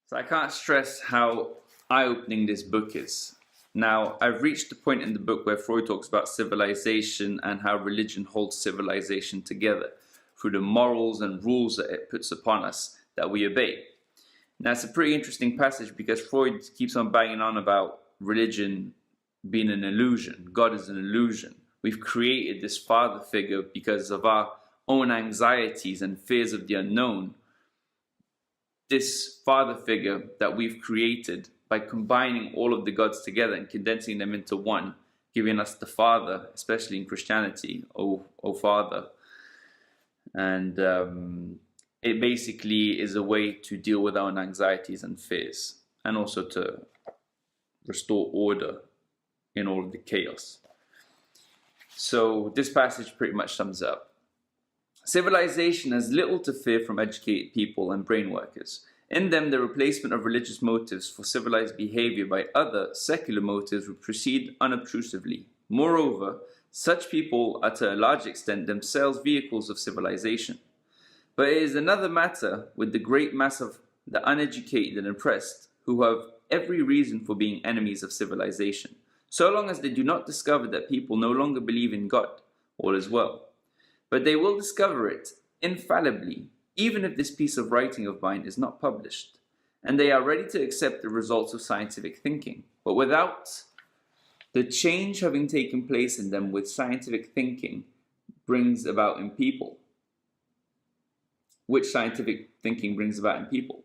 So I can't stress how eye-opening this book is. Now, I've reached the point in the book where Freud talks about civilization and how religion holds civilization together through the morals and rules that it puts upon us that we obey. Now, it's a pretty interesting passage because Freud keeps on banging on about religion being an illusion. God is an illusion. We've created this father figure because of our own anxieties and fears of the unknown. This father figure that we've created by combining all of the gods together and condensing them into one, giving us the Father, especially in Christianity, oh Father. And it basically is a way to deal with our own anxieties and fears, and also to restore order in all of the chaos. So this passage pretty much sums up. Civilization has little to fear from educated people and brain workers. In them, the replacement of religious motives for civilized behavior by other, secular motives would proceed unobtrusively. Moreover, such people are to a large extent themselves vehicles of civilization. But it is another matter with the great mass of the uneducated and oppressed, who have every reason for being enemies of civilization. So long as they do not discover that people no longer believe in God, all is well. But they will discover it infallibly, even if this piece of writing of mine is not published, and they are ready to accept the results of scientific thinking, but without the change having taken place in them which scientific thinking brings about in people. Which scientific thinking brings about in people.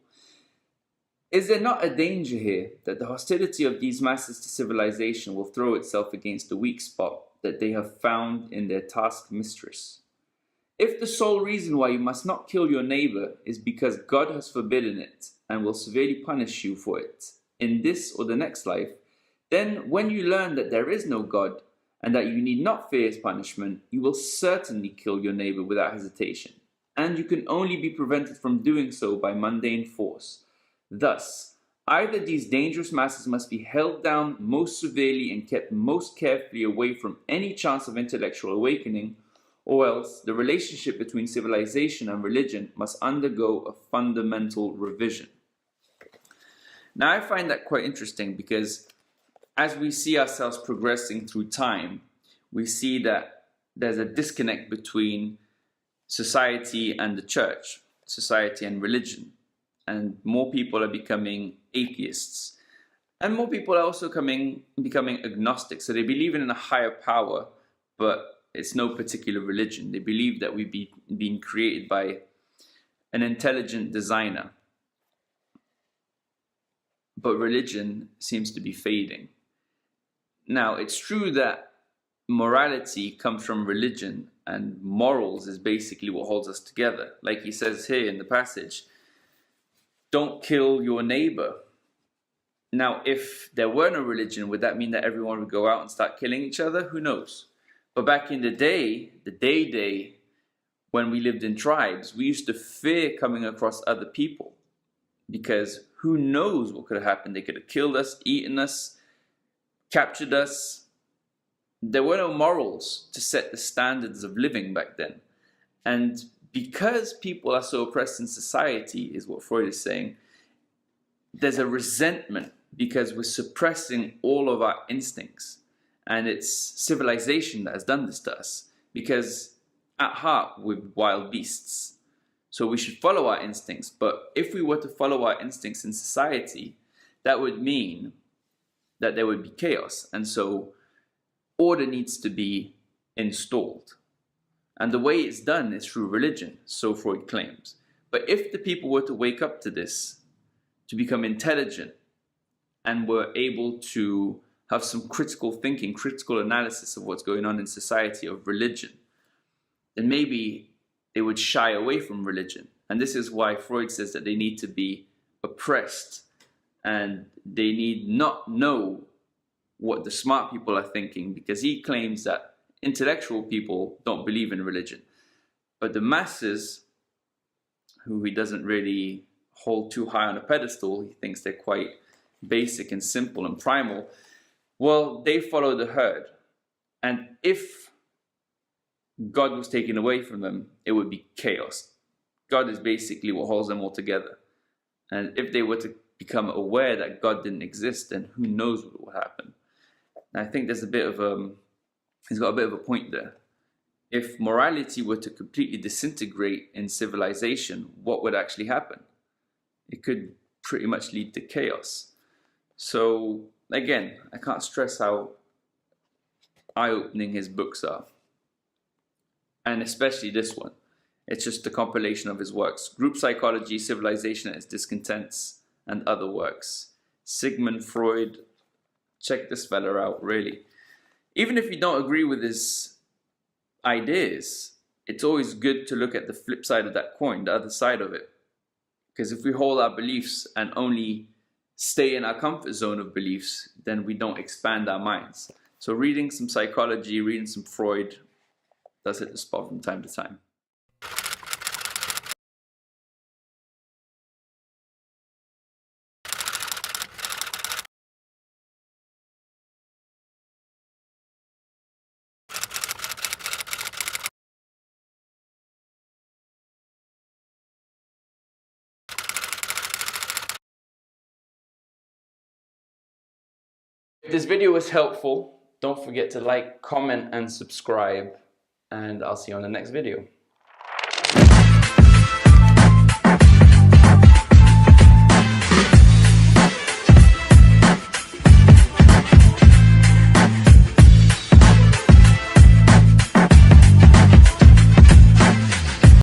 Is there not a danger here that the hostility of these masses to civilization will throw itself against the weak spot that they have found in their task mistress? If the sole reason why you must not kill your neighbor is because God has forbidden it and will severely punish you for it in this or the next life, then when you learn that there is no God and that you need not fear his punishment, you will certainly kill your neighbor without hesitation, and you can only be prevented from doing so by mundane force. Thus, either these dangerous masses must be held down most severely and kept most carefully away from any chance of intellectual awakening, or else the relationship between civilization and religion must undergo a fundamental revision. Now, I find that quite interesting because as we see ourselves progressing through time, we see that there's a disconnect between society and the church, society and religion, and more people are becoming atheists, and more people are also becoming agnostic. So they believe in a higher power, but it's no particular religion. They believe that we've been created by an intelligent designer. But religion seems to be fading. Now, it's true that morality comes from religion, and morals is basically what holds us together. Like he says here in the passage, don't kill your neighbor. Now, if there were no religion, would that mean that everyone would go out and start killing each other? Who knows? But back in the day, when we lived in tribes, we used to fear coming across other people because who knows what could have happened. They could have killed us, eaten us, captured us. There were no morals to set the standards of living back then. And because people are so oppressed in society, is what Freud is saying, there's a resentment because we're suppressing all of our instincts. And it's civilization that has done this to us, because at heart we're wild beasts. So we should follow our instincts. But if we were to follow our instincts in society, that would mean that there would be chaos. And so order needs to be installed. And the way it's done is through religion, so Freud claims. But if the people were to wake up to this, to become intelligent, and were able to have some critical thinking, critical analysis of what's going on in society, of religion, then maybe they would shy away from religion. And this is why Freud says that they need to be oppressed and they need not know what the smart people are thinking, because he claims that intellectual people don't believe in religion. But the masses, who he doesn't really hold too high on a pedestal, he thinks they're quite basic and simple and primal, well, they follow the herd. And if God was taken away from them, it would be chaos. God is basically what holds them all together. And if they were to become aware that God didn't exist, then who knows what will happen. And I think there's a bit of he's got a bit of a point there. If morality were to completely disintegrate in civilization, what would actually happen? It could pretty much lead to chaos. So again, I can't stress how eye-opening his books are, and especially this one. It's just a compilation of his works: Group Psychology, Civilization and Its Discontents, and Other Works. Sigmund Freud. Check this fella out, really. Even if you don't agree with his ideas, it's always good to look at the flip side of that coin, the other side of it. Because if we hold our beliefs and only stay in our comfort zone of beliefs, then we don't expand our minds. So reading some psychology, reading some Freud, does hit the spot from time to time. If this video was helpful, don't forget to like, comment, and subscribe, and I'll see you on the next video.